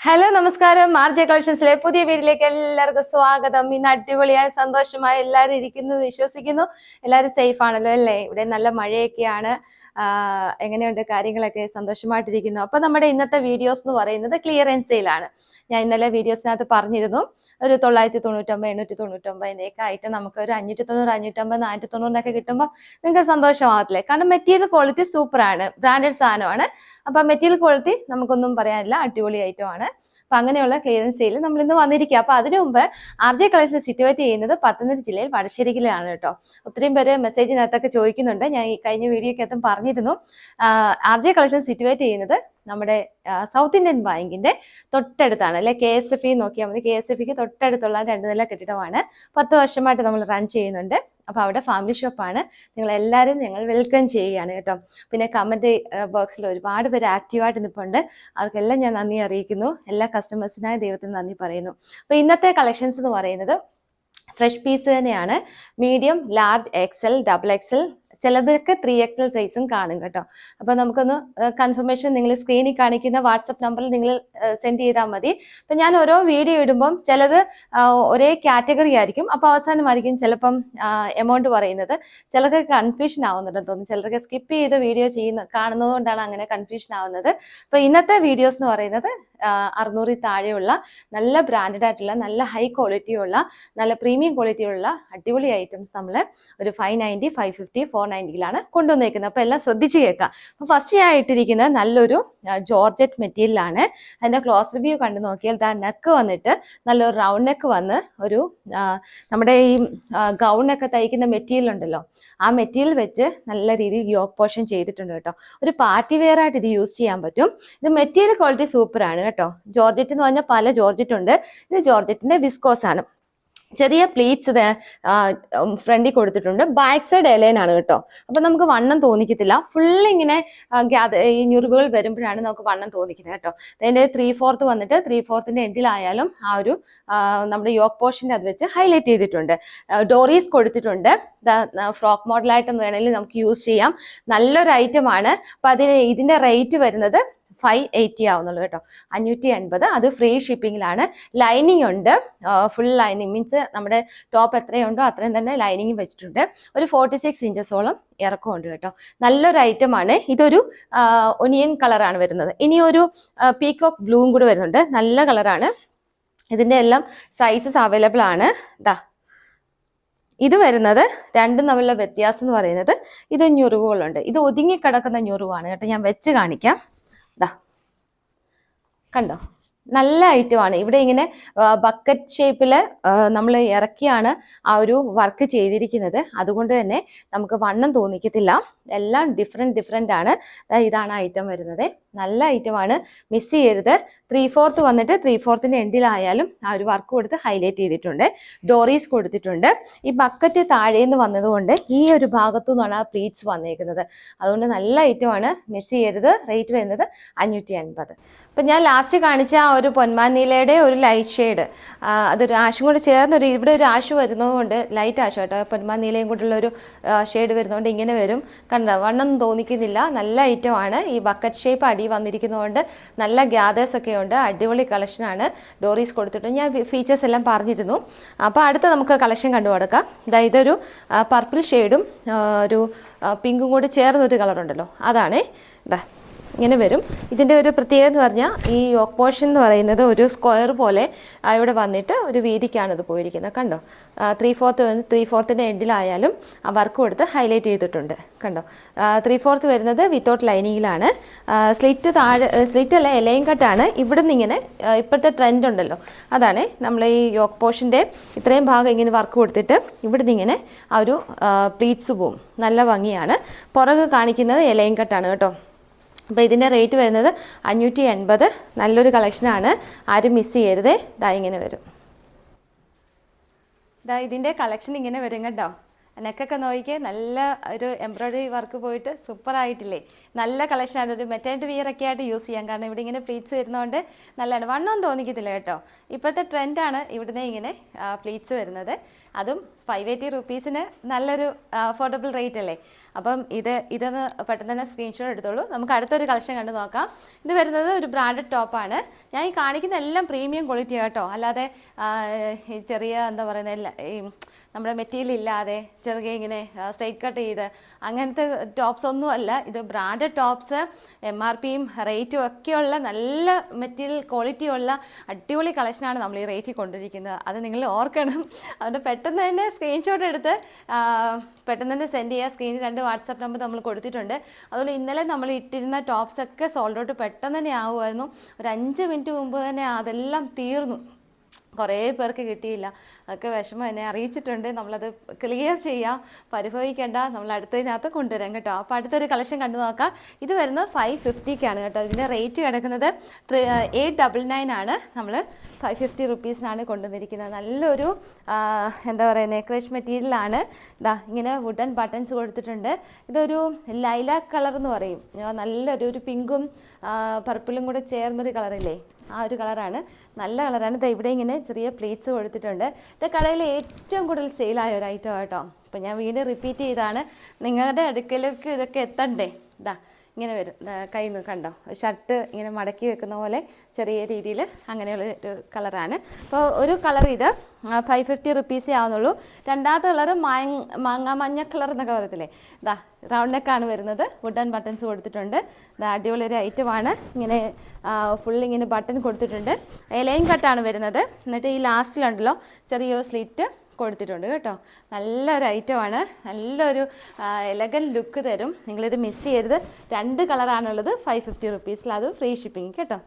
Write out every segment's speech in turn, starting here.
Hello നമസ്കാരം. RJ കളക്ഷൻസിലെ പുതിയ വീഡിയോയിലേക്ക് എല്ലാവർക്കും സ്വാഗതം. ഇന്ന് അടിപൊളിയായ സന്തോഷമായി എല്ലാവരും ഇരിക്കുന്നു വിശ്വസിക്കുന്നു. എല്ലാവരും സേഫ് ആണല്ലോ അല്ലേ? ഇവിടെ നല്ല മഴയൊക്കെയാണ്. എങ്ങനെയുണ്ട് കാര്യങ്ങളൊക്കെ? സന്തോഷമായിട്ടിരിക്കുന്നു. അപ്പൊ നമ്മുടെ ഇന്നത്തെ വീഡിയോസ് എന്ന് പറയുന്നത് ക്ലിയറൻസ് സെയിലാണ്. ഞാൻ ഇന്നലെ വീഡിയോസിനകത്ത് പറഞ്ഞിരുന്നു ഒരു 999 899 ആയിട്ട് നമുക്ക് ഒരു 590 550 490 കിട്ടുമ്പോൾ നിങ്ങൾക്ക് സന്തോഷമാകത്തില്ലേ? കാരണം മെറ്റീരിയൽ ക്വാളിറ്റി സൂപ്പറാണ്, ബ്രാൻഡഡ് സാധനമാണ്. അപ്പൊ മെറ്റീരിയൽ ക്വാളിറ്റി നമുക്കൊന്നും പറയാനില്ല, അടിപൊളി ഐറ്റം ആണ്. അപ്പൊ അങ്ങനെയുള്ള ക്ലിയറൻസ് സെയിൽ നമ്മൾ ഇന്ന് വന്നിരിക്കുക. അപ്പൊ അതിനു മുമ്പ് ആർജെ കളക്ഷൻ സിറ്റുവേറ്റ് ചെയ്യുന്നത് പത്തനംതിട്ട ജില്ലയിൽ വടശ്ശേരിയിലാണ് കേട്ടോ. ഒത്തിരിയും പേര് മെസ്സേജിനകത്തൊക്കെ ചോദിക്കുന്നുണ്ട്. ഞാൻ ഈ കഴിഞ്ഞ വീഡിയോക്കകത്തും പറഞ്ഞിരുന്നു. ആർജെ കളക്ഷൻ സിറ്റുവേറ്റ് ചെയ്യുന്നത് നമ്മുടെ സൗത്ത് ഇന്ത്യൻ ബാങ്കിന്റെ തൊട്ടടുത്താണ് അല്ലെ. KSFE നോക്കിയാൽ മതി. KSFEക്ക് തൊട്ടടുത്തുള്ള 2 നില കെട്ടിടമാണ്. 10 വർഷമായിട്ട് നമ്മൾ റൺ ചെയ്യുന്നുണ്ട്. അപ്പൊ അവിടെ ഫാമിലി ഷോപ്പാണ്. നിങ്ങൾ എല്ലാവരും ഞങ്ങൾ വെൽക്കം ചെയ്യുകയാണ് കേട്ടോ. പിന്നെ കമന്റ് ബോക്സിൽ ഒരുപാട് പേര് ആക്റ്റീവായിട്ട് നിൽപ്പുണ്ട്. അവർക്കെല്ലാം ഞാൻ നന്ദി അറിയിക്കുന്നു. എല്ലാ കസ്റ്റമേഴ്സിനായി ദൈവത്തിന് നന്ദി പറയുന്നു. അപ്പൊ ഇന്നത്തെ കളക്ഷൻസ് എന്ന് പറയുന്നത് ഫ്രഷ് പീസ് തന്നെയാണ്. മീഡിയം, ലാർജ്, XL, XXL, ചിലതൊക്കെ 3XL സൈസും കാണും കേട്ടോ. അപ്പൊ നമുക്കൊന്ന് കൺഫർമേഷൻ നിങ്ങൾ സ്ക്രീനിൽ കാണിക്കുന്ന വാട്സപ്പ് നമ്പറിൽ നിങ്ങൾ സെൻഡ് ചെയ്താൽ മതി. അപ്പൊ ഞാൻ ഓരോ വീഡിയോ ഇടുമ്പം ചിലത് ഒരേ കാറ്റഗറി ആയിരിക്കും. അപ്പൊ അവസാനമായിരിക്കും ചിലപ്പം എമൗണ്ട് പറയുന്നത്. ചിലർക്ക് കൺഫ്യൂഷൻ ആവുന്നുണ്ടെന്ന് തോന്നുന്നു. ചിലർക്ക് സ്കിപ്പ് ചെയ്ത് വീഡിയോ കാണുന്നത് കൊണ്ടാണ് അങ്ങനെ കൺഫ്യൂഷൻ ആവുന്നത്. അപ്പൊ ഇന്നത്തെ വീഡിയോസ് എന്ന് പറയുന്നത് 600 താഴെയുള്ള നല്ല ബ്രാൻഡഡ് ആയിട്ടുള്ള നല്ല ഹൈ ക്വാളിറ്റി ഉള്ള നല്ല പ്രീമിയം ക്വാളിറ്റി ഉള്ള അടിപൊളി ഐറ്റംസ് നമ്മൾ ഒരു 590 550 490 കൊണ്ടുവന്നേക്കുന്നത്. അപ്പൊ എല്ലാം ശ്രദ്ധിച്ച് കേൾക്കാം. അപ്പൊ ഫസ്റ്റ് ഞാൻ ഇട്ടിരിക്കുന്നത് നല്ലൊരു ജോർജറ്റ് മെറ്റീരിയലാണ്. അതിന്റെ ക്ലോസ് റിവ്യൂ കണ്ടു നോക്കിയാൽ നെക്ക് വന്നിട്ട് നല്ലൊരു റൗണ്ട് നെക്ക് വന്ന് ഒരു നമ്മുടെ ഈ ഗൗണൊക്കെ തയ്ക്കുന്ന മെറ്റീരിയൽ ഉണ്ടല്ലോ, ആ മെറ്റീരിയൽ വെച്ച് നല്ല രീതിയിൽ യോക്ക് പോർഷൻ ചെയ്തിട്ടുണ്ട് കേട്ടോ. ഒരു പാർട്ടി വെയർ ആയിട്ട് ഇത് യൂസ് ചെയ്യാൻ പറ്റും. ഇത് മെറ്റീരിയൽ ക്വാളിറ്റി സൂപ്പറാണ് കേട്ടോ. ജോർജറ്റ് എന്ന് പറഞ്ഞാൽ പല ജോർജറ്റ് ഉണ്ട്. ഇത് ജോർജറ്റിന്റെ വിസ്കോസ് ആണ്. ചെറിയ പ്ലീറ്റ്സ് ഫ്രണ്ടിൽ കൊടുത്തിട്ടുണ്ട്. ബാക്ക് സൈഡ് എലൈൻ ആണ് കേട്ടോ. അപ്പൊ നമുക്ക് വണ്ണം തോന്നിക്കത്തില്ല. ഫുൾ ഇങ്ങനെ ഈ ഞുറിവുകൾ വരുമ്പോഴാണ് നമുക്ക് വണ്ണം തോന്നിക്കുന്നത് കേട്ടോ. അതിന്റെ 3/4 വന്നിട്ട് 3/4 എൻഡിലായാലും ആ ഒരു നമ്മുടെ യോക്ക് പോർഷന്റെ അത് വെച്ച് ഹൈലൈറ്റ് ചെയ്തിട്ടുണ്ട്. ഡോറീസ് കൊടുത്തിട്ടുണ്ട്. ഫ്രോക്ക് മോഡലായിട്ടൊന്നും വേണമെങ്കിൽ നമുക്ക് യൂസ് ചെയ്യാം. നല്ലൊരു ഐറ്റം ആണ്. അപ്പൊ ഇതിന്റെ റേറ്റ് വരുന്നത് 580 ആവുന്നുള്ളൂ കേട്ടോ. 580. അത് ഫ്രീ ഷിപ്പിങ്ങിലാണ്. ലൈനിങ് ഉണ്ട്. ഫുൾ ലൈനിങ് മീൻസ് നമ്മുടെ ടോപ്പ് എത്രയുണ്ടോ അത്രയും തന്നെ ലൈനിങ് വെച്ചിട്ടുണ്ട്. ഒരു 46 ഇഞ്ചസോളം ഇറക്കമുണ്ട് കേട്ടോ. നല്ലൊരു ഐറ്റം ആണ്. ഇതൊരു ഒനിയൻ കളറാണ് വരുന്നത്. ഇനി ഒരു പീകോക്ക് ബ്ലൂവും കൂടെ വരുന്നുണ്ട്. നല്ല കളറാണ്. ഇതിന്റെ എല്ലാം സൈസസ് അവൈലബിൾ ആണ്. ഇത് വരുന്നത് രണ്ടും തമ്മിലുള്ള വ്യത്യാസം എന്ന് പറയുന്നത് ഇത് ഞുറിവുകളുണ്ട്. ഇത് ഒതുങ്ങിക്കിടക്കുന്ന ഞുറിവാണ് കേട്ടോ. ഞാൻ വെച്ച് കാണിക്കാം. കണ്ടോ, നല്ല ഐറ്റമാണ്. ഇവിടെ ഇങ്ങനെ ബക്കറ്റ് ഷേപ്പില് നമ്മൾ ഇറക്കിയാണ് ആ ഒരു വർക്ക് ചെയ്തിരിക്കുന്നത്. അതുകൊണ്ട് തന്നെ നമുക്ക് വണ്ണം തോന്നിക്കത്തില്ല. എല്ലാം ഡിഫറെന്റ് ആണ്. ഇതാണ് ഐറ്റം വരുന്നത്. നല്ല ഐറ്റമാണ്, മിസ് ചെയ്യരുത്. 3/4 വന്നിട്ട് 3/4 എൻഡിലായാലും ആ ഒരു വർക്ക് കൊടുത്ത് ഹൈലൈറ്റ് ചെയ്തിട്ടുണ്ട്. ഡോറീസ് കൊടുത്തിട്ടുണ്ട്. ഈ ബക്കറ്റ് താഴേന്ന് വന്നതുകൊണ്ട് ഈ ഒരു ഭാഗത്തു നിന്നാണ് ആ പ്ലീറ്റ്സ് വന്നേക്കുന്നത്. അതുകൊണ്ട് നല്ല ഐറ്റമാണ്, മിസ് ചെയ്യരുത്. റേറ്റ് വരുന്നത് 550. അപ്പൊ ഞാൻ ലാസ്റ്റ് കാണിച്ച ആ ഒരു പൊന്മാനീലയുടെ ഒരു ലൈറ്റ് ഷെയ്ഡ്, അതൊരു ആഷും കൂടെ ചേർന്നൊരു ഇവിടെ ഒരു ആഷ് വരുന്നതുകൊണ്ട്, ലൈറ്റ് ആഷ് കേട്ടോ, പൊന്മാനീലയും കൂടെയുള്ള ഒരു ഷെയ്ഡ് വരുന്നതുകൊണ്ട് ഇങ്ങനെ വരും. കണ്ടോ, വണ്ണം തോന്നിക്കുന്നില്ല. നല്ല ഐറ്റമാണ്. ഈ ബക്കറ്റ് ഷേപ്പ് അടി വന്നിരിക്കുന്നതുകൊണ്ട് നല്ല ഗ്യാദേഴ്സ് ഒക്കെ ഉണ്ട്. അടിപൊളി കളക്ഷനാണ്. ഡോറീസ് കൊടുത്തിട്ടുണ്ട്. ഞാൻ ഫീച്ചേഴ്സ് എല്ലാം പറഞ്ഞിരുന്നു. അപ്പോൾ അടുത്ത നമുക്ക് കളക്ഷൻ കണ്ടു കൊടുക്കാം. ഇതൊരു പർപ്പിൾ ഷെയ്ഡും ഒരു പിങ്കും കൂടി ചേർന്നൊരു കളറുണ്ടല്ലോ, അതാണ്. ഇങ്ങനെ വരും. ഇതിൻ്റെ ഒരു പ്രത്യേകത എന്ന് പറഞ്ഞാൽ ഈ യോക്ക് പോർഷൻ എന്ന് പറയുന്നത് ഒരു സ്ക്വയർ പോലെ ഇവിടെ വന്നിട്ട് ഒരു വീതിക്കാണ് ഇത് പോയിരിക്കുന്നത്. കണ്ടോ, 3/4 എൻഡിലായാലും ആ വർക്ക് കൊടുത്ത് ഹൈലൈറ്റ് ചെയ്തിട്ടുണ്ട്. കണ്ടോ, 3/4 വരുന്നത് വിത്തൗട്ട് ലൈനിങ്ങിലാണ്. സ്ലിറ്റ് അല്ല, എലൈൻ കട്ടാണ്. ഇവിടുന്ന് ഇങ്ങനെ ഇപ്പോഴത്തെ ട്രെൻഡ് ഉണ്ടല്ലോ, അതാണ് നമ്മൾ ഈ യോക്ക് പോർഷൻ്റെ ഇത്രയും ഭാഗം ഇങ്ങനെ വർക്ക് കൊടുത്തിട്ട് ഇവിടുന്ന് ഇങ്ങനെ ആ ഒരു പ്ലീറ്റ്സ് പോവും. നല്ല ഭംഗിയാണ്. പുറകെ കാണിക്കുന്നത് എലൈൻ കട്ടാണ് കേട്ടോ. അപ്പോൾ ഇതിൻ്റെ റേറ്റ് വരുന്നത് 580. നല്ലൊരു കളക്ഷനാണ്, ആരും മിസ് ചെയ്യരുതേ. ഇങ്ങനെ വരും. ഇതിൻ്റെ കളക്ഷൻ ഇങ്ങനെ വരും കേട്ടോ. നെക്കൊക്കെ നോക്കിയേ, നല്ല ഒരു എംബ്രോയ്ഡറി വർക്ക് പോയിട്ട് സൂപ്പർ ആയിട്ടില്ലേ. നല്ല കളക്ഷനാണ്. ഒരു മെറ്റേണിറ്റി വിയർ ഒക്കെ ആയിട്ട് യൂസ് ചെയ്യാം. കാരണം ഇവിടെ ഇങ്ങനെ പ്ലീറ്റ്സ് വരുന്നതുകൊണ്ട് നല്ലതാണ്. വണ്ണം തോന്നിക്കത്തില്ല കേട്ടോ. ഇപ്പോഴത്തെ ട്രെൻഡാണ് ഇവിടുന്ന് ഇങ്ങനെ പ്ലീറ്റ്സ് വരുന്നത്. അതും 580 റുപ്പീസിന് നല്ലൊരു അഫോർഡബിൾ റേറ്റ് അല്ലേ. അപ്പം ഇതൊന്ന് പെട്ടെന്ന് തന്നെ സ്ക്രീൻഷോട്ട് എടുത്തോളൂ. നമുക്ക് അടുത്തൊരു കളക്ഷൻ കണ്ടു നോക്കാം. ഇത് വരുന്നത് ഒരു ബ്രാൻഡഡ് ടോപ്പാണ്. ഞാൻ ഈ കാണിക്കുന്ന എല്ലാം പ്രീമിയം ക്വാളിറ്റി കേട്ടോ. അല്ലാതെ ഈ ചെറിയ എന്താ പറയുന്നത് ഈ നമ്മുടെ മെറ്റീരിയൽ ഇല്ലാതെ ചെറുകെ ഇങ്ങനെ സ്ട്രൈറ്റ് കട്ട് ചെയ്ത് അങ്ങനത്തെ ടോപ്സ് ഒന്നും അല്ല. ഇത് ബ്രാൻഡഡ് ടോപ്സ്, MRPയും റേറ്റും ഒക്കെയുള്ള നല്ല മെറ്റീരിയൽ ക്വാളിറ്റി ഉള്ള അടിപൊളി കളക്ഷനാണ് നമ്മൾ ഈ റേറ്റിൽ കൊണ്ടിരിക്കുന്നത്. അത് നിങ്ങൾ ഓർക്കണം. അതുകൊണ്ട് പെട്ടെന്ന് തന്നെ സ്ക്രീൻഷോട്ട് എടുത്ത് പെട്ടെന്ന് തന്നെ സെൻഡ് ചെയ്യുക. സ്ക്രീനിൽ 2 വാട്സാപ്പ് നമ്പർ നമ്മൾ കൊടുത്തിട്ടുണ്ട്. അതുപോലെ ഇന്നലെ നമ്മൾ ഇട്ടിരുന്ന ടോപ്സ് ഒക്കെ സോൾഡ് ഔട്ട് പെട്ടെന്ന് തന്നെ ആകുമായിരുന്നു. ഒരു 5 മിനിറ്റ് മുമ്പ് തന്നെ അതെല്ലാം തീർന്നു. കുറേ പേർക്ക് കിട്ടിയില്ല. അതൊക്കെ വിഷമം എന്നെ അറിയിച്ചിട്ടുണ്ട്. നമ്മളത് ക്ലിയർ ചെയ്യാം, പരിഭവിക്കേണ്ട. നമ്മൾ അടുത്തതിനകത്ത് കൊണ്ടുവരാം കേട്ടോ. അപ്പോൾ അടുത്തൊരു കളക്ഷൻ കണ്ടു നോക്കാം. ഇത് വരുന്നത് 550ക്കാണ് കേട്ടോ. ഇതിൻ്റെ റേറ്റ് കിടക്കുന്നത് 899 ആണ്. നമ്മൾ 550 റുപ്പീസിനാണ് കൊണ്ടുവന്നിരിക്കുന്നത്. നല്ലൊരു എന്താ പറയുന്നത് ക്രഷ് മെറ്റീരിയലാണ്. ഇതാ ഇങ്ങനെ വുഡൻ ബട്ടൺസ് കൊടുത്തിട്ടുണ്ട്. ഇതൊരു ലൈലാക്ക് കളർ എന്ന് പറയും. നല്ലൊരു പിങ്കും പർപ്പിളും കൂടെ ചേർന്നൊരു കളറില്ലേ, ആ ഒരു കളറാണ്. നല്ല കളറാണ്. ഇത് ഇവിടെ ഇങ്ങനെ ചെറിയ പ്ലേറ്റ്സ് കൊടുത്തിട്ടുണ്ട്. ഇത് കടയിൽ ഏറ്റവും കൂടുതൽ സെയിലായ ഒരു ഐറ്റം കേട്ടോ. അപ്പം ഞാൻ വീണ്ടും റിപ്പീറ്റ് ചെയ്താണ്. നിങ്ങളുടെ അടുക്കലേക്ക് ഇതൊക്കെ എത്തണ്ടേ. ഇതാ ഇങ്ങനെ വരും. കയ്യിൽ നിന്ന് കണ്ടോ, ഷർട്ട് ഇങ്ങനെ മടക്കി വെക്കുന്ന പോലെ ചെറിയ രീതിയിൽ അങ്ങനെയുള്ള ഒരു കളറാണ്. അപ്പോൾ ഒരു കളർ ഇത് 550 റുപ്പീസേ ആവുന്നുള്ളൂ. രണ്ടാമത്തെ കളർ മാങ്ങ മഞ്ഞ കളർ എന്നൊക്കെ പറയത്തില്ലേ, ഇതാ റൗണ്ട് നെക്കാണ് വരുന്നത്. വുഡൻ ബട്ടൺസ് കൊടുത്തിട്ടുണ്ട്. ഇതാ അടിപൊളി ഒരു ഐറ്റമാണ്. ഇങ്ങനെ ഫുൾ ഇങ്ങനെ ബട്ടൺ കൊടുത്തിട്ടുണ്ട്. ലൈൻ കട്ടാണ് വരുന്നത്. എന്നിട്ട് ഈ ലാസ്റ്റിലുണ്ടല്ലോ ചെറിയൊരു സ്ലിറ്റ് കൊടുത്തിട്ടുണ്ട് കേട്ടോ. നല്ലൊരു ഐറ്റമാണ്. നല്ലൊരു എലഗൻറ്റ് ലുക്ക് തരും. നിങ്ങളിത് മിസ് ചെയ്യരുത്. 2 കളറാണുള്ളത് 550 റുപ്പീസിൽ. അത് ഫ്രീ ഷിപ്പിംഗ് കേട്ടോ.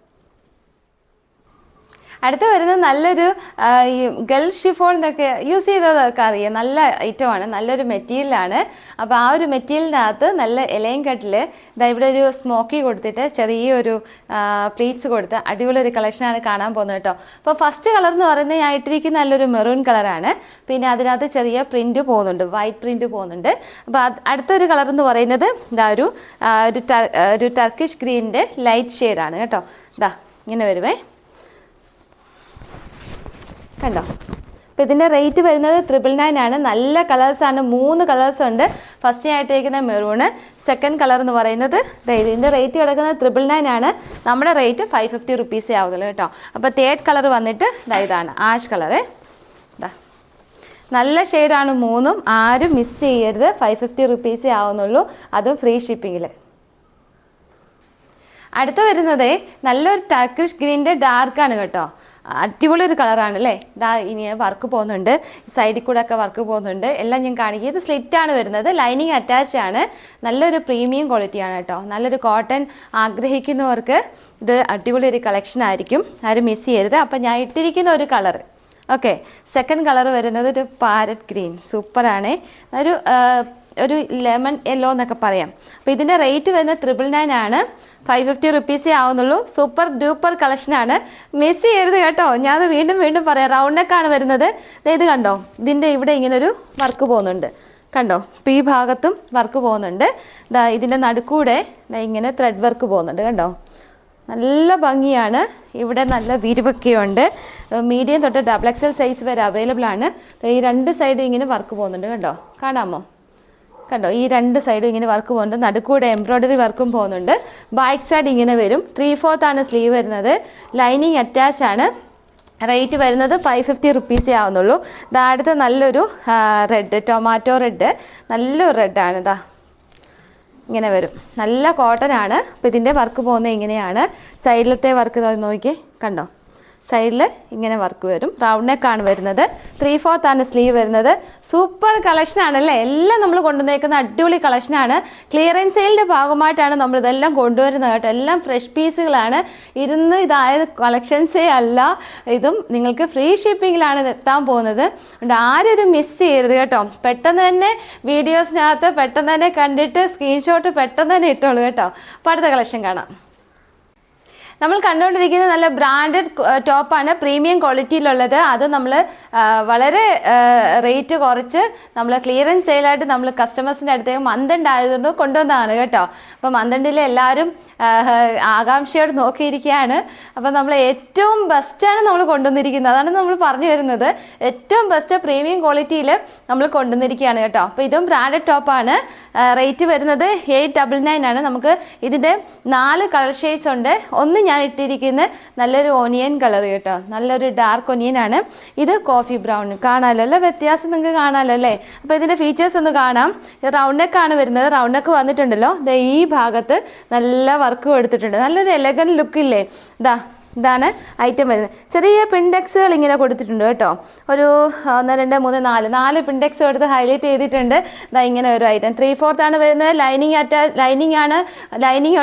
അടുത്ത വരുന്നത് നല്ലൊരു ഈ ഗൾ ഷിഫോൺ എന്നൊക്കെ യൂസ് ചെയ്തതൊക്കെ അറിയാം. നല്ല ഐറ്റമാണ്, നല്ലൊരു മെറ്റീരിയലാണ്. അപ്പോൾ ആ ഒരു മെറ്റീരിയലിനകത്ത് നല്ല ഇലയും കട്ടിൽ ഇതാ ഇവിടെ ഒരു സ്മോക്കി കൊടുത്തിട്ട് ചെറിയൊരു പ്ലീറ്റ്സ് കൊടുത്ത് അടിപൊളി ഒരു കളക്ഷനാണ് കാണാൻ പോകുന്നത് കേട്ടോ. അപ്പോൾ ഫസ്റ്റ് കളർ എന്ന് പറയുന്നത് ഞാൻ ഇട്ടിരിക്കുന്ന നല്ലൊരു മെറൂൺ കളറാണ്. പിന്നെ അതിനകത്ത് ചെറിയ പ്രിന്റ് പോകുന്നുണ്ട്, വൈറ്റ് പ്രിന്റ് പോകുന്നുണ്ട്. അപ്പോൾ അടുത്തൊരു കളർ എന്ന് പറയുന്നത് ഇതാ ഒരു ടർക്കിഷ് ഗ്രീനിൻ്റെ ലൈറ്റ് ഷെയ്ഡാണ് കേട്ടോ. ഇതാ ഇങ്ങനെ വരുവേ, കണ്ടോ. അപ്പോൾ ഇതിൻ്റെ റേറ്റ് വരുന്നത് 999 ആണ്. നല്ല കളേഴ്സാണ്, 3 കളേഴ്സ് ഉണ്ട്. ഫസ്റ്റ് ആയിട്ടിരിക്കുന്ന മെറൂണ്, സെക്കൻഡ് കളർ എന്ന് പറയുന്നത് ഇതിൻ്റെ റേറ്റ് കിടക്കുന്നത് 999 ആണ്. നമ്മുടെ റേറ്റ് 550 റുപ്പീസേ ആവുന്നുള്ളൂ കേട്ടോ. അപ്പോൾ തേർഡ് കളർ വന്നിട്ട് ഇതാണ് ആഷ് കളറ്. നല്ല ഷെയ്ഡാണ് 3ഉം. ആരും മിസ് ചെയ്യരുത്. 550 റുപ്പീസേ ആവുന്നുള്ളൂ, അതും ഫ്രീ ഷിപ്പിങ്ങിൽ. അടുത്ത വരുന്നത് നല്ലൊരു ടർക്കിഷ് ഗ്രീനിൻ്റെ ഡാർക്കാണ് കേട്ടോ. അടിപൊളി ഒരു കളറാണ് അല്ലേ. ഇതാ ഇനി വർക്ക് പോകുന്നുണ്ട്, സൈഡിൽ കൂടെ ഒക്കെ വർക്ക് പോകുന്നുണ്ട്. എല്ലാം ഞാൻ കാണിക്കുക. ഇത് സ്ലിറ്റാണ് വരുന്നത്, ലൈനിങ് അറ്റാച്ച് ആണ്. നല്ലൊരു പ്രീമിയം ക്വാളിറ്റിയാണ് കേട്ടോ. നല്ലൊരു കോട്ടൺ ആഗ്രഹിക്കുന്നവർക്ക് ഇത് അടിപൊളി ഒരു കളക്ഷൻ ആയിരിക്കും. ആരും മിസ് ചെയ്യരുത്. അപ്പം ഞാൻ ഇട്ടിരിക്കുന്ന ഒരു കളർ ഓക്കെ. സെക്കൻഡ് കളർ വരുന്നത് ഒരു പാരറ്റ് ഗ്രീൻ, സൂപ്പറാണ്. ഒരു ലെമൺ യെല്ലോ എന്നൊക്കെ പറയാം. അപ്പോൾ ഇതിൻ്റെ റേറ്റ് വരുന്നത് 999 ആണ്. 550 റുപ്പീസേ ആവുന്നുള്ളൂ. സൂപ്പർ ഡ്യൂപ്പർ കളക്ഷനാണ്, മിസ് ചെയ്യരുത് കേട്ടോ. ഞാനത് വീണ്ടും പറയാം. റൗണ്ട് നെക്കാണ് വരുന്നത്. ഇത് കണ്ടോ, ഇതിൻ്റെ ഇവിടെ ഇങ്ങനെ ഒരു വർക്ക് പോകുന്നുണ്ട് കണ്ടോ. ഇപ്പോൾ ഈ ഭാഗത്തും വർക്ക് പോകുന്നുണ്ട്. ഇതിൻ്റെ നടുക്കൂടെ ഇങ്ങനെ ത്രെഡ് വർക്ക് പോകുന്നുണ്ട് കണ്ടോ. നല്ല ഭംഗിയാണ്. ഇവിടെ നല്ല വിരിവൊക്കെയുണ്ട്. മീഡിയം തൊട്ട് XXL സൈസ് വരെ അവൈലബിൾ ആണ്. ഈ 2 സൈഡും ഇങ്ങനെ വർക്ക് പോകുന്നുണ്ട് കണ്ടോ, കാണാമോ. കണ്ടോ, ഈ 2 സൈഡും ഇങ്ങനെ വർക്ക് പോകുന്നുണ്ട്. നടുക്കൂടെ എംബ്രോയ്ഡറി വർക്കും പോകുന്നുണ്ട്. ബാക്ക് സൈഡ് ഇങ്ങനെ വരും. 3/4 ആണ് സ്ലീവ് വരുന്നത്. ലൈനിങ് അറ്റാച്ച് ആണ്. റേറ്റ് വരുന്നത് 550 റുപ്പീസേ ആവുന്നുള്ളൂ. അടുത്ത നല്ലൊരു റെഡ്, ടൊമാറ്റോ റെഡ്, നല്ലൊരു റെഡാണ്. ഇങ്ങനെ വരും. നല്ല കോട്ടൺ ആണ്. അപ്പോൾ ഇതിൻ്റെ വർക്ക് പോകുന്നത് ഇങ്ങനെയാണ്. സൈഡിലത്തെ വർക്ക് നോക്കിയേ കണ്ടോ, സൈഡിൽ ഇങ്ങനെ വർക്ക് വരും. റൗണ്ട് നെക്കാണ് വരുന്നത്. 3/4 ആണ് സ്ലീവ് വരുന്നത്. സൂപ്പർ കളക്ഷൻ ആണല്ലേ. എല്ലാം നമ്മൾ കൊണ്ടുവന്നേക്കുന്ന അടിപൊളി കളക്ഷനാണ്. ക്ലിയറൻസ് സെയിലിൻ്റെ ഭാഗമായിട്ടാണ് നമ്മൾ ഇതെല്ലാം കൊണ്ടുവരുന്നത് കേട്ടോ. എല്ലാം ഫ്രഷ് പീസുകളാണ്. ഇതായത് കളക്ഷൻസേ അല്ല. ഇതും നിങ്ങൾക്ക് ഫ്രീ ഷിപ്പിങ്ങിലാണ് ഇത് എത്താൻ പോകുന്നത്. അതുകൊണ്ട് ആരും ഇത് മിസ് ചെയ്യരുത് കേട്ടോ. പെട്ടെന്ന് തന്നെ വീഡിയോസിനകത്ത് പെട്ടെന്ന് തന്നെ കണ്ടിട്ട് സ്ക്രീൻഷോട്ട് പെട്ടെന്ന് തന്നെ ഇട്ടോളൂ കേട്ടോ. അപ്പോൾ അടുത്ത കളക്ഷൻ കാണാം. നമ്മൾ കണ്ടുകൊണ്ടിരിക്കുന്നത് നല്ല ബ്രാൻഡഡ് ടോപ്പാണ്, പ്രീമിയം ക്വാളിറ്റിയിലുള്ളത്. അത് നമ്മൾ വളരെ റേറ്റ് കുറച്ച് നമ്മൾ ക്ലിയറൻസ് സെയിലായിട്ട് നമ്മൾ കസ്റ്റമേഴ്സിൻ്റെ അടുത്തേക്ക് മന്ത് ആയതുകൊണ്ട് കൊണ്ടുവന്നതാണ് കേട്ടോ. അപ്പോൾ മന്തിൽ എല്ലാവരും ആകാംക്ഷയോട് നോക്കിയിരിക്കുകയാണ്. അപ്പം നമ്മൾ ഏറ്റവും ബെസ്റ്റാണ് നമ്മൾ കൊണ്ടുവന്നിരിക്കുന്നത്, അതാണ് നമ്മൾ പറഞ്ഞു വരുന്നത്. ഏറ്റവും ബെസ്റ്റ് പ്രീമിയം ക്വാളിറ്റിയിൽ നമ്മൾ കൊണ്ടുവന്നിരിക്കുകയാണ് കേട്ടോ. അപ്പോൾ ഇതും ബ്രാൻഡഡ് ടോപ്പാണ്. റേറ്റ് വരുന്നത് 899 ആണ്. നമുക്ക് ഇതിൻ്റെ 4 കളർ ഷെയ്ഡ്സ് ഉണ്ട്. ഒന്ന് ഞാൻ ഇട്ടിരിക്കുന്നത് നല്ലൊരു ഓനിയൻ കളർ കേട്ടോ, നല്ലൊരു ഡാർക്ക് ഒനിയൻ ആണ്. ഇത് കോഫി ബ്രൗൺ. കാണാമല്ലോ അല്ലേ, വ്യത്യാസം നിങ്ങൾക്ക് കാണാമല്ലോ അല്ലേ. അപ്പോൾ ഇതിൻ്റെ ഫീച്ചേഴ്സ് ഒന്ന് കാണാം. ഇത് റൗണ്ട് നെക്കാണ് വരുന്നത്. റൗണ്ട് നെക്ക് വന്നിട്ടുണ്ടല്ലോ, ഈ ഭാഗത്ത് നല്ല വർക്ക് എടുത്തിട്ടുണ്ട്. നല്ലൊരു എലഗന്റ് ലുക്കില്ലേ. ഇതാണ് ഐറ്റം വരുന്നത്. ചെറിയ പിൻഡെക്സുകൾ ഇങ്ങനെ കൊടുത്തിട്ടുണ്ട് കേട്ടോ. ഒരു 1 2 3 4 പിൻഡെക്സ് എടുത്ത് ഹൈലൈറ്റ് ചെയ്തിട്ടുണ്ട്. ഇങ്ങനെ ഒരു ഐറ്റം 3/4 ആണ് വരുന്നത്. ലൈനിങ്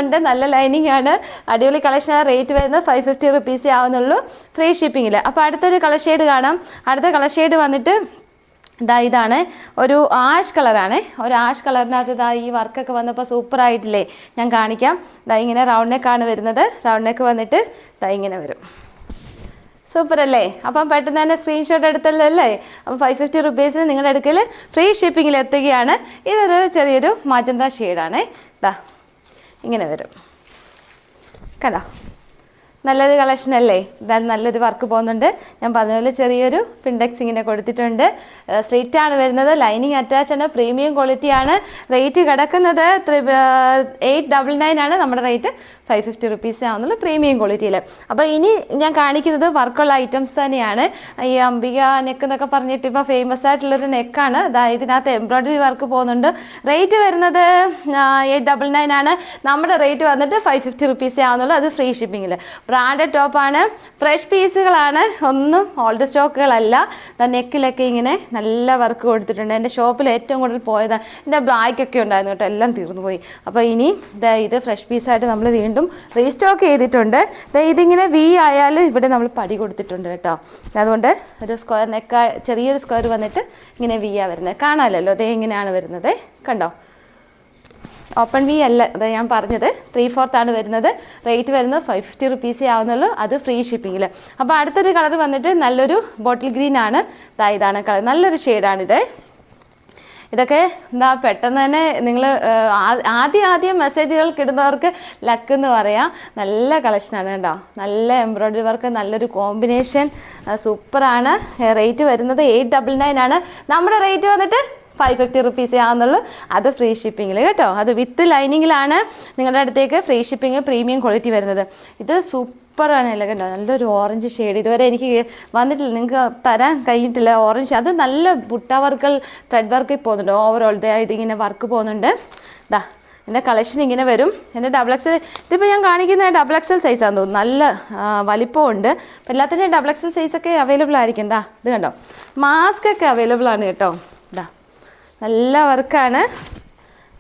ഉണ്ട്, നല്ല ലൈനിങ് ആണ്. അടിപൊളി കളക്ഷൻ. റേറ്റ് വരുന്നത് 550 റുപ്പീസേ ആവുന്നുള്ളൂ, ഫ്രീ ഷിപ്പിങ്ങിൽ. അപ്പോൾ അടുത്തൊരു കളർ ഷെയ്ഡ് കാണാം. അടുത്ത കളർ ഷെയ്ഡ് വന്നിട്ട് ഇതാണ് ഒരു ആഷ് കളറാണ്. ഒരു ആഷ് കളറിനകത്ത് ഈ വർക്കൊക്കെ വന്നപ്പോൾ സൂപ്പർ ആയിട്ടില്ലേ, ഞാൻ കാണിക്കാം. ഇങ്ങനെ റൗണ്ട് നെക്കാണ് വരുന്നത്. റൗണ്ട് നെക്ക് വന്നിട്ട് ഇങ്ങനെ വരും. സൂപ്പർ അല്ലേ. അപ്പം പെട്ടെന്ന് തന്നെ സ്ക്രീൻഷോട്ട് എടുത്തല്ലോ അല്ലേ. അപ്പം 550 റുപ്പീസിന് നിങ്ങളുടെ അടുക്കൽ ഫ്രീ ഷിപ്പിങ്ങിൽ എത്തുകയാണ്. ഇതൊരു ചെറിയൊരു മജന്ത ഷെയ്ഡാണ്. ഇങ്ങനെ വരും കണ്ടോ, നല്ലൊരു കളക്ഷൻ അല്ലേ. ഇതാണ് നല്ലൊരു വർക്ക് പോകുന്നുണ്ട്. ഞാൻ പറഞ്ഞ ചെറിയൊരു പിൻഡെക്സ് ഇങ്ങനെ കൊടുത്തിട്ടുണ്ട്. സ്ലിറ്റ് ആണ് വരുന്നത്. ലൈനിങ് അറ്റാച്ച് ആണ്. പ്രീമിയം ക്വാളിറ്റി ആണ്. റേറ്റ് കിടക്കുന്നത് 899 ആണ്. നമ്മുടെ റേറ്റ് 550 റുപ്പീസ് ആവുന്നുള്ളൂ, പ്രീമിയം ക്വാളിറ്റിയിൽ. അപ്പോൾ ഇനി ഞാൻ കാണിക്കുന്നത് വർക്കുള്ള ഐറ്റംസ് തന്നെയാണ്. ഈ അംബിക നെക്ക് എന്നൊക്കെ പറഞ്ഞിട്ട് ഇപ്പോൾ ഫേമസ് ആയിട്ടുള്ളൊരു നെക്കാണ്. ഇതിനകത്ത് എംബ്രോയിഡറി വർക്ക് പോകുന്നുണ്ട്. റേറ്റ് വരുന്നത് 899 ആണ്. നമ്മുടെ റേറ്റ് വന്നിട്ട് 550 റുപ്പീസേ ആവുന്നുള്ളൂ, അത് ഫ്രീ ഷിപ്പിങ്ങിൽ. ബ്രാൻഡഡ് ടോപ്പാണ്. ഫ്രഷ് പീസുകളാണ്, ഒന്നും ഓൾഡ് സ്റ്റോക്കുകളല്ല. നെക്കിലൊക്കെ ഇങ്ങനെ നല്ല വർക്ക് കൊടുത്തിട്ടുണ്ട്. എൻ്റെ ഷോപ്പിൽ ഏറ്റവും കൂടുതൽ പോയതാണ്. എൻ്റെ ബ്ലാക്കൊക്കെ ഉണ്ടായിരുന്നു കേട്ടോ, എല്ലാം തീർന്നു പോയി. അപ്പോൾ ഇനി ഇത് ഫ്രഷ് പീസായിട്ട് നമ്മൾ വീണ്ടും റീസ്റ്റോക്ക് ചെയ്തിട്ടുണ്ട്. ഇതിങ്ങനെ വി ആയാലും ഇവിടെ നമ്മൾ പടി കൊടുത്തിട്ടുണ്ട് കേട്ടോ. അതുകൊണ്ട് ഒരു സ്ക്വയർ നെക്ക്, ചെറിയൊരു സ്ക്വയർ വന്നിട്ട് ഇങ്ങനെ വി ആ വരുന്നത്. കാണാമല്ലോ ഇങ്ങനെയാണ് വരുന്നത്, കണ്ടോ. ഓപ്പൺ വി അല്ല ഞാൻ പറഞ്ഞത്, 3/4 ആണ് വരുന്നത്. റേറ്റ് വരുന്നത് 550 റുപ്പീസേ ആവുന്നുള്ളൂ, അത് ഫ്രീ ഷിപ്പിങ്ങിൽ. അപ്പോൾ അടുത്തൊരു കളർ വന്നിട്ട് നല്ലൊരു ബോട്ടിൽ ഗ്രീൻ ആണ്. ഇതാണ് കളർ, നല്ലൊരു ഷെയ്ഡാണിത്. ഇതൊക്കെ പെട്ടെന്ന് തന്നെ നിങ്ങൾ ആദ്യം മെസ്സേജുകൾ കിടുന്നവർക്ക് ലക്ക് എന്ന് പറയാം. നല്ല കളക്ഷനാണ് കേട്ടോ. നല്ല എംബ്രോയിഡറി വർക്ക്, നല്ലൊരു കോമ്പിനേഷൻ, സൂപ്പറാണ്. റേറ്റ് വരുന്നത് 899 ആണ്. നമ്മുടെ റേറ്റ് വന്നിട്ട് 550 റുപ്പീസേ ആവുന്നുള്ളൂ, അത് ഫ്രീ ഷിപ്പിങ്ങിൽ കേട്ടോ. അത് വിത്ത് ലൈനിങ്ങിലാണ് നിങ്ങളുടെ അടുത്തേക്ക് ഫ്രീ ഷിപ്പിംഗ് പ്രീമിയം ക്വാളിറ്റി വരുന്നത്. ഇത് സൂപ്പറാണ് അല്ലേ കണ്ടോ. നല്ലൊരു ഓറഞ്ച് ഷെയ്ഡ് ഇതുവരെ എനിക്ക് വന്നിട്ടില്ല, നിങ്ങൾക്ക് തരാൻ കഴിഞ്ഞിട്ടില്ല. ഓറഞ്ച് അത് നല്ല ബുട്ട വർക്കുകൾ, ത്രെഡ് വർക്ക് പോകുന്നുണ്ട്. ഓവറോൾ ഇതിങ്ങനെ വർക്ക് പോകുന്നുണ്ട്. എൻ്റെ കളക്ഷൻ ഇങ്ങനെ വരും. എൻ്റെ XXL, ഇതിപ്പോൾ ഞാൻ കാണിക്കുന്ന XXL സൈസാണെന്ന് തോന്നുന്നു. നല്ല വലിപ്പമുണ്ട്. അപ്പോൾ എല്ലാത്തിൻ്റെയും XXL സൈസൊക്കെ അവൈലബിൾ ആയിരിക്കും. ഇത് കണ്ടോ, മാസ്ക് ഒക്കെ അവൈലബിൾ ആണ് കേട്ടോ. നല്ല വർക്കാണ്,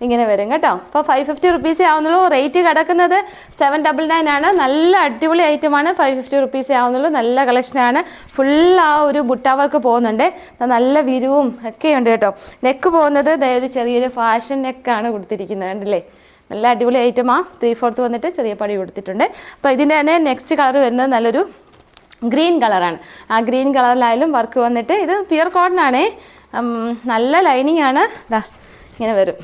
ഇങ്ങനെ വരും കേട്ടോ. അപ്പോൾ 550 റുപ്പീസേ ആവുന്നുള്ളൂ. റേറ്റ് കിടക്കുന്നത് 799 ആണ്. നല്ല അടിപൊളി ഐറ്റമാണ്. 550 റുപ്പീസേ ആവുന്നുള്ളൂ. നല്ല കളക്ഷനാണ്. ഫുൾ ആ ഒരു ബുട്ട വർക്ക് പോകുന്നുണ്ട്. നല്ല വിരിവും ഒക്കെ ഉണ്ട് കേട്ടോ. നെക്ക് പോകുന്നത് ഒരു ചെറിയൊരു ഫാഷൻ നെക്കാണ് കൊടുത്തിരിക്കുന്നത്, കണ്ടില്ലേ. നല്ല അടിപൊളി ഐറ്റമാണ്. 3/4 വന്നിട്ട് ചെറിയ പടി കൊടുത്തിട്ടുണ്ട്. അപ്പോൾ ഇതിൻ്റെ തന്നെ നെക്സ്റ്റ് കളർ വരുന്നത് നല്ലൊരു ഗ്രീൻ കളറാണ്. ആ ഗ്രീൻ കളറിലായാലും വർക്ക് വന്നിട്ട് ഇത് പ്യുർ കോട്ടൺ ആണേ. നല്ല ലൈനിങ് ആണ്. ഇങ്ങനെ വരും.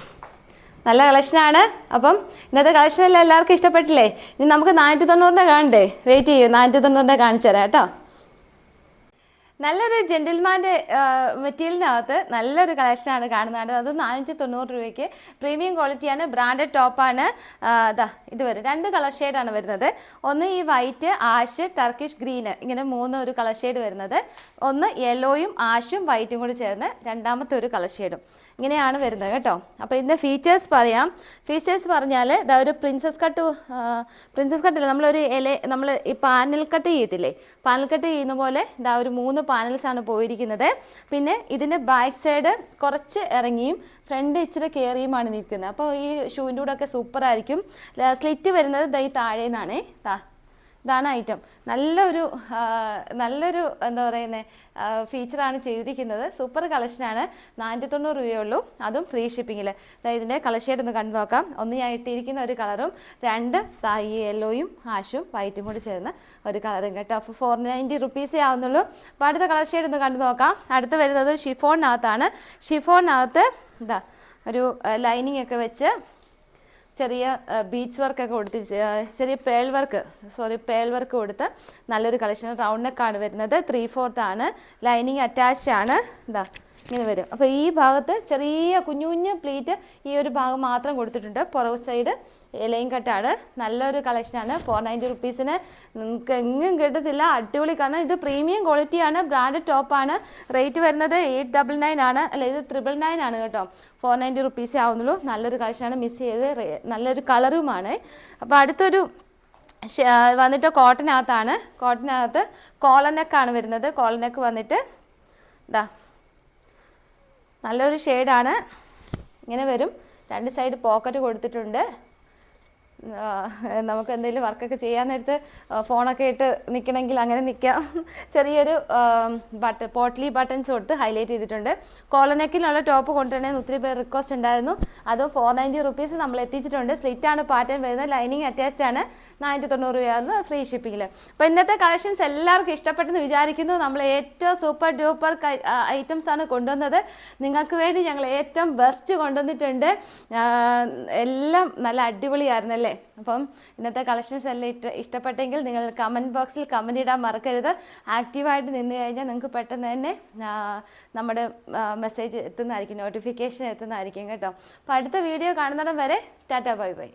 നല്ല കളക്ഷനാണ്. അപ്പം ഇന്നത്തെ കളക്ഷനെല്ലാം എല്ലാവർക്കും ഇഷ്ടപ്പെട്ടില്ലേ. ഇനി നമുക്ക് 490 കാണണ്ടേ, വെയിറ്റ് ചെയ്യും. 490 കാണിച്ചു തരാം കേട്ടോ. നല്ലൊരു ജെന്റിൽമാൻ്റെ മെറ്റീരിയലിനകത്ത് നല്ലൊരു കളക്ഷനാണ് കാണുന്നത്. അത് 490 രൂപയ്ക്ക് പ്രീമിയം ക്വാളിറ്റിയാണ്. ബ്രാൻഡഡ് ടോപ്പാണ്. ഇത് വരും 2 കളർ ഷെയ്ഡാണ് വരുന്നത്. ഒന്ന് ഈ വൈറ്റ്, ആഷ്, ടർക്കിഷ് ഗ്രീന്, ഇങ്ങനെ 3 ഒരു കളർ ഷെയ്ഡ് വരുന്നത്. ഒന്ന് യെല്ലോയും ആഷും വൈറ്റും കൂടി ചേർന്ന് രണ്ടാമത്തെ ഒരു കളർ ഷെയ്ഡും, ഇങ്ങനെയാണ് വരുന്നത് കേട്ടോ. അപ്പോൾ ഇതിൻ്റെ ഫീച്ചേഴ്സ് പറയാം. ഫീച്ചേഴ്സ് പറഞ്ഞാൽ ഒരു പ്രിൻസസ് കട്ടില്ല, നമ്മൾ ഈ പാനൽ കട്ട് ചെയ്യത്തില്ലേ, പാനൽ കട്ട് ചെയ്യുന്ന പോലെ ഒരു 3 പാനൽസാണ് പോയിരിക്കുന്നത്. പിന്നെ ഇതിൻ്റെ ബാക്ക് സൈഡ് കുറച്ച് ഇറങ്ങിയും ഫ്രണ്ട് ഇച്ചിരി കയറിയുമാണ് നിൽക്കുന്നത്. അപ്പോൾ ഈ ഷൂവിൻ്റെ കൂടെ ഒക്കെ സൂപ്പറായിരിക്കും. സ്ലിറ്റ് വരുന്നത് ഈ താഴെ നിന്നാണ്. ഇതാണ് ഐറ്റം. നല്ലൊരു എന്താ പറയുന്നത് ഫീച്ചറാണ് ചെയ്തിരിക്കുന്നത്. സൂപ്പർ കളക്ഷനാണ്. 490 രൂപയേ ഉള്ളൂ, അതും ഫ്രീ ഷിപ്പിങ്ങിൽ. ഇതിൻ്റെ കളർ ഷെയ്ഡ് ഒന്ന് കണ്ടു നോക്കാം. ഒന്ന് ഞാൻ ഇട്ടിരിക്കുന്ന ഒരു കളറും 2 ഈ യെല്ലോയും ആഷും വൈറ്റും കൂടി ചേർന്ന് ഒരു കളറും കേട്ടോ. അപ്പോൾ 490 റുപ്പീസേ ആവുന്നുള്ളൂ. അപ്പോൾ അടുത്ത കളർ ഷെയ്ഡ് ഒന്ന് കണ്ടു നോക്കാം. അടുത്ത് വരുന്നത് ഷിഫോണിനകത്താണ്. ഷിഫോണിനകത്ത് ഇതാ ഒരു ലൈനിങ് ഒക്കെ വെച്ച് ചെറിയ ബീച്ച് വർക്കൊക്കെ കൊടുത്ത് ചെറിയ പേൾ വർക്ക് കൊടുത്ത് നല്ലൊരു കളക്ഷൻ. റൗണ്ട് നെക്കാണ് വരുന്നത്. 3/4 ആണ്. ലൈനിങ് അറ്റാച്ച്ഡ് ആണ്. ഇതാ ഇങ്ങനെ വരും. അപ്പോൾ ഈ ഭാഗത്ത് ചെറിയ കുഞ്ഞു കുഞ്ഞു പ്ലീറ്റ് ഈ ഒരു ഭാഗം മാത്രം കൊടുത്തിട്ടുണ്ട്. പുറകു സൈഡ് ലൈൻ കട്ടാണ്. നല്ലൊരു കളക്ഷനാണ്. 490 റുപ്പീസിന് നിങ്ങൾക്ക് എങ്ങും കിട്ടത്തില്ല. അടിപൊളി. കാരണം ഇത് പ്രീമിയം ക്വാളിറ്റിയാണ്, ബ്രാൻഡഡ് ടോപ്പാണ്. റേറ്റ് വരുന്നത് 899 ആണ്. അല്ല, ഇത് 999 ആണ് കേട്ടോ. 490 റുപ്പീസേ ആവുന്നുള്ളൂ. നല്ലൊരു കളക്ഷനാണ്. മിസ് ചെയ്ത് നല്ലൊരു കളറുമാണ്. അപ്പോൾ അടുത്തൊരു വന്നിട്ട് കോട്ടനകത്താണ്. കോട്ടനകത്ത് കോളർ നെക്കാണ് വരുന്നത്. കോളർ നെക്ക് വന്നിട്ട് ഇതാ നല്ലൊരു ഷെയ്ഡാണ്. ഇങ്ങനെ വരും. 2 സൈഡ് പോക്കറ്റ് കൊടുത്തിട്ടുണ്ട്. നമുക്ക് എന്തെങ്കിലും വർക്കൊക്കെ ചെയ്യാൻ നേരത്ത് ഫോണൊക്കെ ഇട്ട് നിൽക്കണമെങ്കിൽ അങ്ങനെ നിൽക്കാം. ചെറിയൊരു പോട്ട്ലി ബട്ടൺസ് കൊടുത്ത് ഹൈലൈറ്റ് ചെയ്തിട്ടുണ്ട്. കോളർ നെക്കിലുള്ള ടോപ്പ് കൊണ്ടുവരണമെന്ന് ഒത്തിരി പേർ റിക്വസ്റ്റ് ഉണ്ടായിരുന്നു. അത് 490 റുപ്പീസ് നമ്മൾ എത്തിച്ചിട്ടുണ്ട്. സ്ലിറ്റാണ് പാറ്റേൺ വരുന്നത്. ലൈനിങ് അറ്റാച്ച്ഡ് ആണ്. 490 രൂപയാണ് ഫ്രീ ഷിപ്പിങ്ങിൽ. അപ്പോൾ ഇന്നത്തെ കളക്ഷൻസ് എല്ലാവർക്കും ഇഷ്ടപ്പെട്ടെന്ന് വിചാരിക്കുന്നു. നമ്മൾ ഏറ്റവും സൂപ്പർ ഡ്യൂപ്പർ ഐറ്റംസ് ആണ് കൊണ്ടുവന്നത്. നിങ്ങൾക്ക് വേണ്ടി ഞങ്ങൾ ഏറ്റവും ബെസ്റ്റ് കൊണ്ടുവന്നിട്ടുണ്ട്. എല്ലാം നല്ല അടിപൊളിയായിരുന്നല്ലേ? അപ്പം ഇന്നത്തെ കളക്ഷൻസ് എല്ലാം ഇഷ്ടപ്പെട്ടെങ്കിൽ നിങ്ങൾ കമൻറ്റ് ബോക്സിൽ കമൻറ്റ് ഇടാൻ മറക്കരുത്. ആക്റ്റീവായിട്ട് നിന്ന് കഴിഞ്ഞാൽ നിങ്ങൾക്ക് പെട്ടെന്ന് തന്നെ നമ്മുടെ മെസ്സേജ് എത്തുന്നതായിരിക്കും, നോട്ടിഫിക്കേഷൻ എത്തുന്നതായിരിക്കും കേട്ടോ. അപ്പോൾ അടുത്ത വീഡിയോ കാണുന്നിടം വരെ ടാറ്റ ബൈ ബൈ.